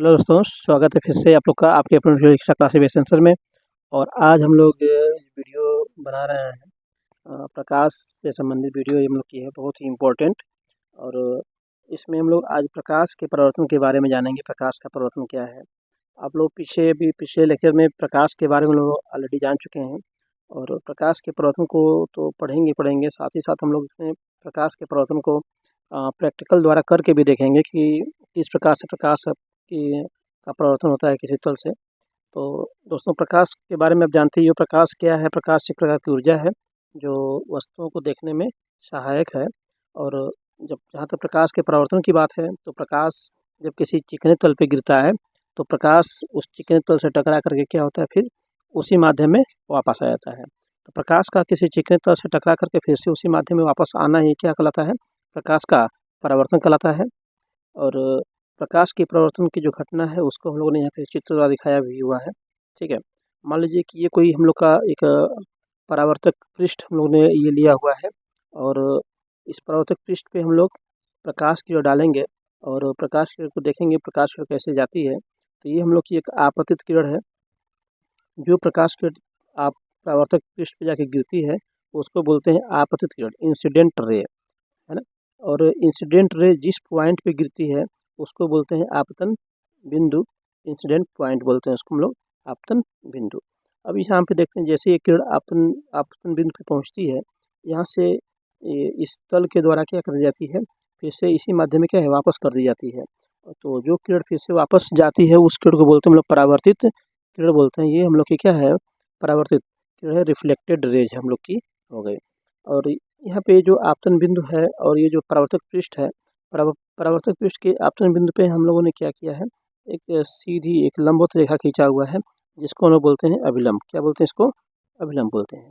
Hello दोस्तों, स्वागत है फिर से आप लोग का आपके अपने शिक्षा क्लासेस बेस आंसर में। और आज हम लोग वीडियो बना रहे हैं प्रकाश से संबंधित वीडियो ये हम लोग की है, बहुत ही इम्पोर्टेंट। और इसमें हम लोग आज प्रकाश के परिवर्तन के बारे में जानेंगे। प्रकाश का परिवर्तन क्या है? आप लोग पिछले लेक्चर में प्रकाश के बारे में लोग ऑलरेडी जान चुके हैं। और प्रकाश के परिवर्तन को तो पढ़ेंगे, साथ ही साथ हम लोग इसमें प्रकाश के परिवर्तन को प्रैक्टिकल द्वारा करके भी देखेंगे कि किस प्रकार से प्रकाश की का परिवर्तन होता है किसी तल से। तो दोस्तों, प्रकाश के बारे में आप जानते ही हो, प्रकाश क्या है? प्रकाश एक प्रकार की ऊर्जा है जो वस्तुओं को देखने में सहायक है। और जब जहाँ तक प्रकाश के परावर्तन की बात है, तो प्रकाश जब किसी चिकने तल पे गिरता है तो प्रकाश उस चिकने तल से टकरा करके क्या होता है, फिर उसी माध्यम में वापस आ जाता है। तो प्रकाश का किसी चिकने तल से टकरा करके फिर से उसी माध्यम में वापस आना ही क्या कहलाता है? प्रकाश का परावर्तन कहलाता है। और प्रकाश के परावर्तन की जो घटना है उसको हम लोगों ने यहाँ पे चित्र द्वारा दिखाया भी हुआ है। ठीक है, मान लीजिए कि ये कोई हम लोग का एक परावर्तक पृष्ठ हम लोग ने ये लिया हुआ है। और इस परावर्तक पृष्ठ पे हम लोग प्रकाश की ओर डालेंगे और प्रकाश किरण को देखेंगे प्रकाश किरण कैसे जाती है। तो ये हम लोग की एक आपतित किरण है। जो प्रकाश किरण आप परावर्तक पृष्ठ पे जाके गिरती है उसको बोलते हैं आपतित किरण, इंसिडेंट रे, है ना। और इंसिडेंट रे जिस पॉइंट पे गिरती है उसको बोलते हैं आपतन बिंदु। इंसिडेंट पॉइंट बोलते हैं उसको हम लोग, आपतन बिंदु। अब यहाँ पे देखते हैं जैसे ये किरण आपतन आपतन बिंदु पे पहुँचती है, यहाँ से इस तल के द्वारा क्या कर दी जाती है, फिर से इसी माध्यम में क्या है वापस कर दी जाती है। तो जो किरण फिर से वापस जाती है उस किरण को बोलते हैं हम लोग परावर्तित किरण बोलते हैं। ये हम लोग की क्या है, परावर्तित किरण है, रिफ्लेक्टेड रेज हम लोग की हो गई। और यहाँ पे जो आपतन बिंदु है और ये जो परावर्तक पृष्ठ है, परावर्तक पृष्ठ के आपतन बिंदु पे हम लोगों ने क्या किया है, एक सीधी एक लंबवत रेखा खींचा हुआ है जिसको हम लोग बोलते हैं अभिलंब। क्या बोलते हैं इसको? अभिलंब बोलते हैं,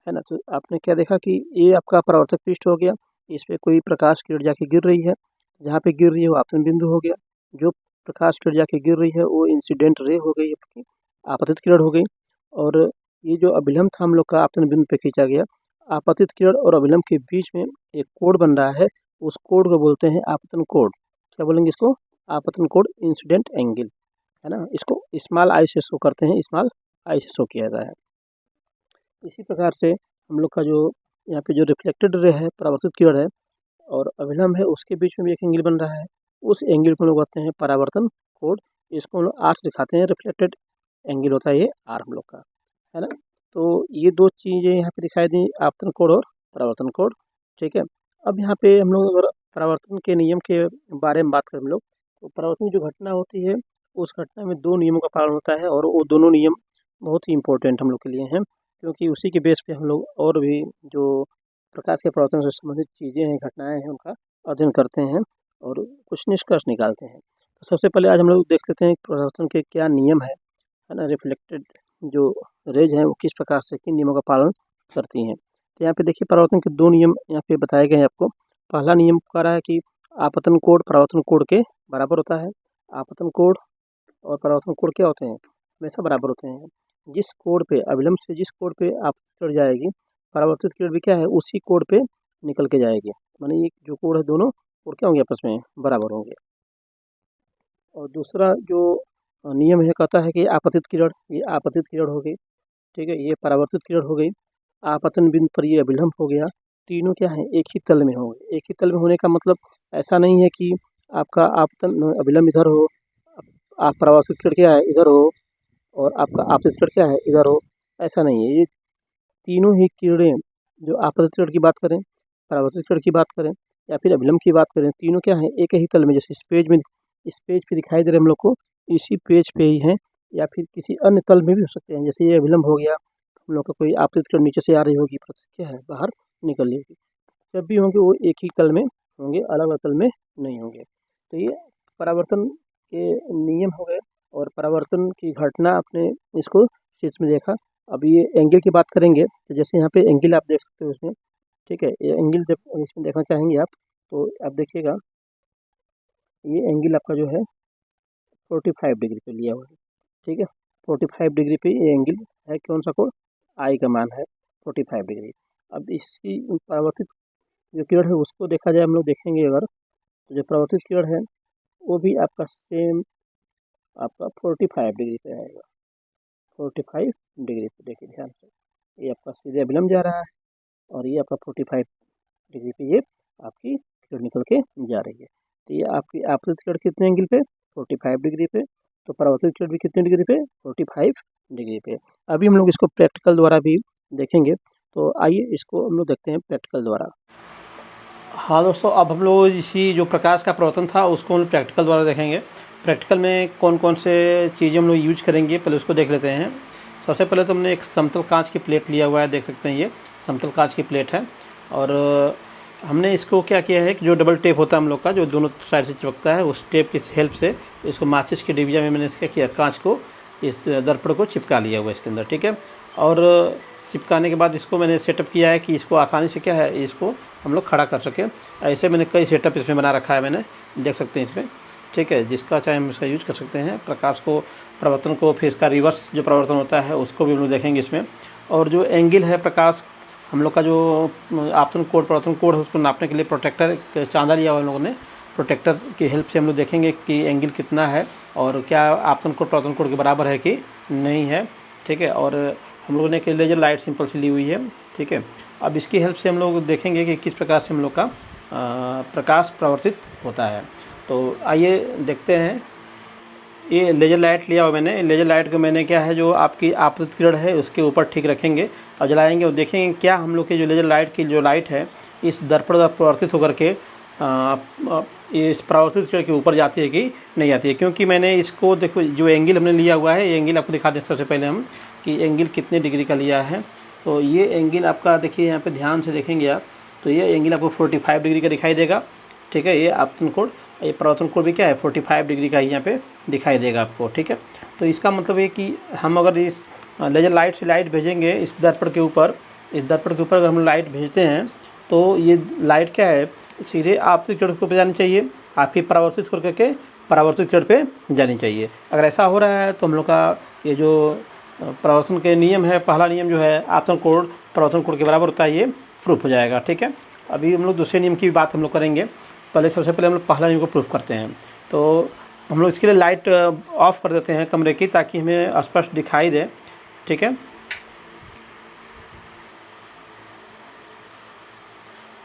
है ना। तो आपने क्या देखा कि ये आपका परावर्तक पृष्ठ हो गया, इस पे कोई प्रकाश किरण जाके गिर रही है, जहाँ पे गिर रही है वो आपतन बिंदु हो गया। जो प्रकाश किरण जाके गिर रही है वो इंसिडेंट रे हो गई, आपकी आपतित किरण हो गई। और ये जो अभिलंब था हम लोग का आपतन बिंदु पे खींचा गया, आपतित किरण और अभिलंब के बीच में एक कोण बन रहा है, उस कोण को बोलते हैं आपतन कोण। क्या बोलेंगे इसको? आपतन कोण, इंसिडेंट एंगल, है ना। इसको स्मॉल आई से शो करते हैं, स्मॉल आई से शो किया जाता है। इसी प्रकार से हम लोग का जो यहाँ पे जो रिफ्लेक्टेड रे है, परावर्तित किरण है, और अभिलंब है, उसके बीच में भी एक एंगल बन रहा है। उस एंगल को हम लोग कहते हैं परावर्तन कोण। इसको हम लोग आर से दिखाते हैं, रिफ्लेक्टेड एंगल होता है ये आर हम लोग का, है ना। तो ये दो चीज़ें यहाँ पे दिखाई दी, आपतन कोण और परावर्तन कोण। ठीक है, अब यहाँ पे हम लोग अगर परावर्तन के नियम के बारे में बात करें हम लोग, तो परावर्तन की जो घटना होती है उस घटना में दो नियमों का पालन होता है, और वो दोनों नियम बहुत ही इंपॉर्टेंट हम लोग के लिए हैं, क्योंकि उसी के बेस पे हम लोग और भी जो प्रकाश के परावर्तन से संबंधित चीज़ें हैं, घटनाएं हैं, उनका अध्ययन करते हैं और कुछ निष्कर्ष निकालते हैं। तो सबसे पहले आज हम लोग देख लेते हैं परावर्तन के क्या नियम है ना। रिफ्लेक्टेड जो रेज हैं वो किस प्रकार से किन नियमों का पालन करती हैं। तो यहाँ पे देखिए परावर्तन के दो नियम यहाँ पे बताए गए हैं आपको। पहला नियम कह रहा है कि आपतन कोण परावर्तन कोण के बराबर होता है। आपतन कोण और परावर्तन कोण क्या होते हैं? हमेशा बराबर होते हैं। जिस कोण पे अभिलंब से जिस कोण पे आपतित किरण जाएगी, परावर्तित किरण भी क्या है उसी कोण पे निकल के जाएगी। माने ये जो कोण है दोनों कोण क्या होंगे, आपस में बराबर होंगे। और दूसरा जो नियम है कहता है कि आपतित किरण, ये आपतित किरण हो गई, ठीक है, ये परावर्तित किरण हो गई, आपतन बिंदु पर ये अभिलंब हो गया। तीनों क्या है, एक ही तल में होंगे। एक ही तल में होने का मतलब ऐसा नहीं है कि आपका आपतन अभिलंब इधर हो, आप परावर्तित किरण क्या है इधर हो, और आपका आपतित किरण क्या है इधर हो, ऐसा नहीं है। ये तीनों ही किरणें, जो आपतित किरण की बात करें, परावर्तित किरण की बात करें, या फिर अभिलंब की बात करें, तीनों क्या है एक ही तल में, जैसे इस पेज पे दिखाई दे रहे हम लोग को, इसी पेज पे ही हैं, या फिर किसी अन्य तल में भी हो सकते हैं। जैसे ये अभिलंब हो गया, हम लोग का कोई आपतित किरण नीचे से आ रही होगी, क्या है बाहर निकल रही होगी, जब भी होंगे वो एक ही तल में होंगे, अलग अलग तल में नहीं होंगे। तो ये परावर्तन के नियम हो गए। और परावर्तन की घटना आपने इसको चित्र में देखा। अब ये एंगल की बात करेंगे, तो जैसे यहाँ पे एंगल आप देख सकते हो इसमें, ठीक है। ये एंगल जब इसमें देखना चाहेंगे आप, तो आप देखिएगा ये एंगल आपका जो है 45 डिग्री पे लिया हुआ है, ठीक है। 45 डिग्री पे ये एंगल है, कौन सा कोण? आई का मान है 45 डिग्री। अब इसकी परावर्तित जो किरण है उसको देखा जाए, हम लोग देखेंगे अगर, तो जो परावर्तित किरण है वो भी आपका सेम आपका 45 डिग्री पे आएगा, 45 डिग्री पे। देखिए ध्यान से, ये आपका सीधे अभिलंब जा रहा है और ये आपका 45 डिग्री पे ये आपकी किरण निकल के जा रही है। तो ये आपकी आपतित किरण कितने एंगल पे, 45 डिग्री पे। तो परावर्तित किरण भी कितने डिग्री पे, 45 डिग्री पे। अभी हम लोग इसको प्रैक्टिकल द्वारा भी देखेंगे, तो आइए इसको हम लोग देखते हैं प्रैक्टिकल द्वारा। हाँ दोस्तों, अब हम लोग इसी जो प्रकाश का परावर्तन था उसको हम प्रैक्टिकल द्वारा देखेंगे। प्रैक्टिकल में कौन कौन से चीज़ें हम लोग यूज करेंगे पहले उसको देख लेते हैं। सबसे पहले तो हमने एक समतल कांच की प्लेट लिया हुआ है, देख सकते हैं ये समतल कांच की प्लेट है। और हमने इसको क्या किया है कि जो डबल टेप होता है हम लोग का, जो दोनों साइड से चिपकता है, उस टेप की हेल्प से इसको माचिस की डिबिया में मैंने इसका किया, कांच को, इस दर्पण को चिपका लिया हुआ इसके अंदर, ठीक है। और चिपकाने के बाद इसको मैंने सेटअप किया है कि इसको आसानी से क्या है, इसको हम लोग खड़ा कर सकें। ऐसे मैंने कई सेटअप इसमें बना रखा है, मैंने देख सकते हैं इसमें, ठीक है। जिसका चाहे हम इसका यूज कर सकते हैं, प्रकाश को, प्रवर्तन को, फिर इसका रिवर्स जो प्रवर्तन होता है उसको भी हम लोग देखेंगे इसमें। और जो एंगल है प्रकाश हम लोग का, जो आपतन कोण प्रवर्तन कोण है, उसको नापने के लिए प्रोटेक्टर चांदा लिया हुआ हम लोगों ने। प्रोटेक्टर की हेल्प से हम लोग देखेंगे कि एंगल कितना है और क्या आपतन कोण प्रवर्तन कोण के बराबर है कि नहीं है, ठीक है। और हम लोगों ने एक लेजर लाइट सिंपल सी ली हुई है, ठीक है। अब इसकी हेल्प से हम लोग देखेंगे कि किस प्रकार से हम लोग का प्रकाश प्रवर्तित होता है। तो आइए देखते हैं। ये लेजर लाइट लिया हुआ मैंने, लेजर लाइट को मैंने क्या है, जो आपकी आपतित किरण है उसके ऊपर ठीक रखेंगे और जलाएंगे और देखेंगे क्या हम लोग की जो लेजर लाइट की जो लाइट है इस दर्पण द्वारा प्रवर्तित होकर के इस परावर्तित किरण के ऊपर जाती है कि नहीं जाती है। क्योंकि मैंने इसको देखो, जो एंगल हमने लिया हुआ है, ये एंगल आपको दिखा दें सबसे पहले हम कि एंगल कितने डिग्री का लिया है। तो ये एंगल आपका देखिए, यहाँ पे ध्यान से देखेंगे आप तो ये एंगल आपको 45 डिग्री का दिखाई देगा, ठीक है। ये आपतन कोण, ये परावर्तन कोण भी क्या है, 45 डिग्री का ही यहाँ पे दिखाई देगा आपको, ठीक है। तो इसका मतलब ये कि हम अगर इस लेजर लाइट से लाइट भेजेंगे इस दर्पण के ऊपर, इस दर्पण के ऊपर अगर हम लाइट भेजते हैं तो ये लाइट क्या है, सीधे आपतित किरण के ऊपर जानी चाहिए, आपकी परावर्तित करके परावर्तित किरण पे जानी चाहिए। अगर ऐसा हो रहा है तो हम लोग का ये जो परावर्तन के नियम है, पहला नियम जो है आपतन कोण परावर्तन कोण के बराबर होता है, ये प्रूफ हो जाएगा, ठीक है। अभी हम लोग दूसरे नियम की बात हम लोग करेंगे। पहले सबसे पहले हम लोग पहला नियम को प्रूफ करते हैं। तो हम लोग इसके लिए लाइट ऑफ कर देते हैं कमरे की, ताकि हमें स्पष्ट दिखाई दे, ठीक है।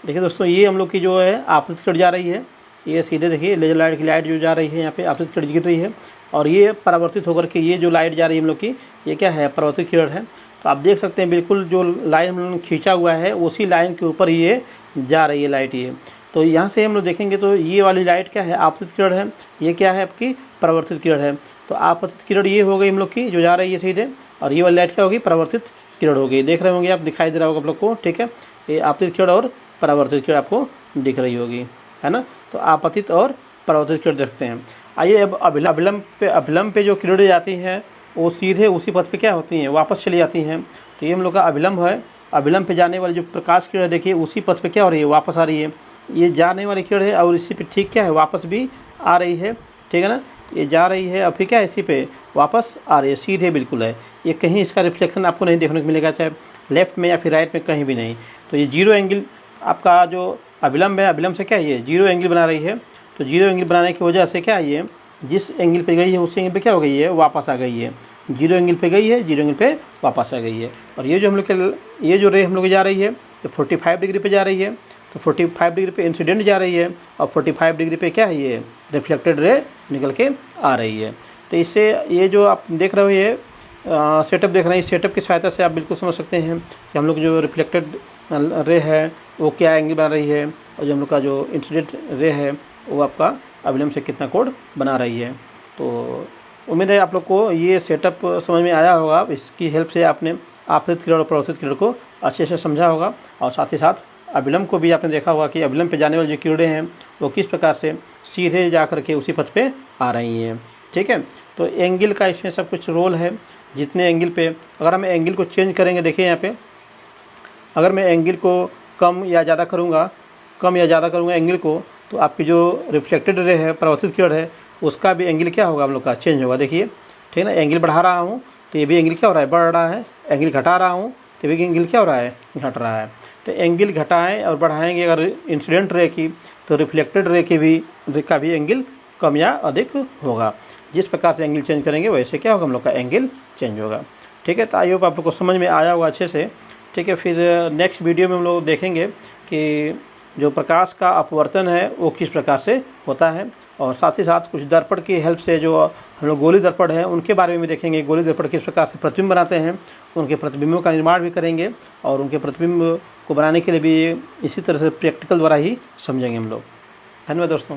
देखिए दोस्तों, ये हम लोग की जो है आपतित किरण जा रही है, ये सीधे देखिए लेजर लाइट की लाइट जो जा रही है यहाँ पे आपतित किरण गिर रही है और ये परावर्तित होकर के ये जो लाइट जा रही है हम लोग की, ये क्या है, परावर्तित किरण है। तो आप देख सकते हैं बिल्कुल जो लाइन हम लोगों ने खींचा हुआ है उसी लाइन के ऊपर ही ये जा रही है लाइट ये। तो यहाँ से हम लोग देखेंगे तो ये वाली लाइट क्या है, आपतित किरण है, ये क्या है, आपकी परावर्तित किरण है। तो आपतित किरण ये हो गई हम लोग की जो जा रही है सीधे, और ये वाली लाइट क्या होगी, परावर्तित किरण होगी। देख रहे होंगे आप, दिखाई दे रहा होगा आप लोग को, ठीक है। ये आपतित किरण और परावर्तित किरण आपको दिख रही होगी, है ना। तो आपतित और परावर्तित किरण देखते हैं। आइए अब अभिलंब पे जो किरणें जाती हैं वो सीधे उसी पथ पे क्या होती हैं, वापस चली जाती हैं। तो ये हम लोग का अभिलंब है। अभिलंब पे जाने वाली जो प्रकाश किरण देखिए उसी पथ पे क्या हो रही है, वापस आ रही है। ये जाने वाली किरण है और इसी पे ठीक क्या है, वापस भी आ रही है, ठीक है ना। ये जा रही है और फिर क्या है, इसी पे वापस आ रही है, सीधे बिल्कुल है। ये कहीं इसका रिफ्लेक्शन आपको नहीं देखने को मिलेगा, चाहे लेफ्ट में या फिर राइट में, कहीं भी नहीं। तो ये जीरो एंगल आपका जो अभिलंब है, अभिलंब से क्या है, ये जीरो एंगल बना रही है। तो जीरो एंगल बनाने की वजह से क्या है, ये जिस एंगल पे गई है उसी एंगल पे क्या हो गई है, वापस आ गई है। जीरो एंगल पे गई है, जीरो एंगल पे वापस आ गई है। और ये जो हम लोग के ये जो रे हम लोग जा रही है तो 45 डिग्री पे जा रही है। तो 45 डिग्री पे इंसिडेंट जा रही है और 45 डिग्री पे क्या है, ये रिफ्लेक्टेड रे निकल के आ रही है। तो इससे ये जो आप देख रहे हो ये सेटअप देख रहे हैं, इस सेटअप की सहायता से आप बिल्कुल समझ सकते हैं कि हम लोग जो रिफ्लेक्टेड रे है वो क्या एंगल बना रही है, और जो हम लोग का जो इंसिडेंट रे है वो आपका अभिलंब से कितना कोण बना रही है। तो उम्मीद है आप लोग को ये सेटअप समझ में आया होगा। इसकी हेल्प से आपने आपतित किरण और परावर्तित किरण को अच्छे से समझा होगा, और साथ ही साथ अभिलंब को भी आपने देखा होगा कि अभिलंब पे जाने वाली जो किरणें हैं वो किस प्रकार से सीधे जा कर के उसी पथ पे आ रही हैं, ठीक है। तो एंगल का इसमें सब कुछ रोल है। जितने एंगल पे अगर हम एंगल को चेंज करेंगे, देखिए यहाँ पे अगर मैं एंगल को कम या ज़्यादा करूँगा एंगल को, तो आपकी जो रिफ्लेक्टेड रे है, परावर्तित किरण है, उसका भी एंगल क्या होगा, हम लोग का चेंज होगा। देखिए, ठीक है ना। एंगल बढ़ा रहा हूँ तो ये भी एंगल क्या हो रहा है, बढ़ रहा है। एंगल घटा रहा हूँ तो भी एंगल क्या हो रहा है, घट रहा है। तो एंगल घटाएं और बढ़ाएंगे अगर इंसिडेंट रे की, तो रिफ्लेक्टेड रे की भी का भी एंगल कम या अधिक होगा। जिस प्रकार से एंगल चेंज करेंगे वैसे क्या होगा, हम लोग का एंगल चेंज होगा। ठीक है, तो आई होप आप लोग को समझ में आया होगा अच्छे से। ठीक है, फिर नेक्स्ट वीडियो में हम लोग देखेंगे कि जो प्रकाश का अपवर्तन है वो किस प्रकार से होता है, और साथ ही साथ कुछ दर्पण की हेल्प से जो हम लोग गोली दर्पण है उनके बारे में देखेंगे। गोली दर्पण किस प्रकार से प्रतिबिंब बनाते हैं, उनके प्रतिबिंबों का निर्माण भी करेंगे, और उनके प्रतिबिंब को बनाने के लिए भी इसी तरह से प्रैक्टिकल द्वारा ही समझेंगे हम लोग। धन्यवाद दोस्तों।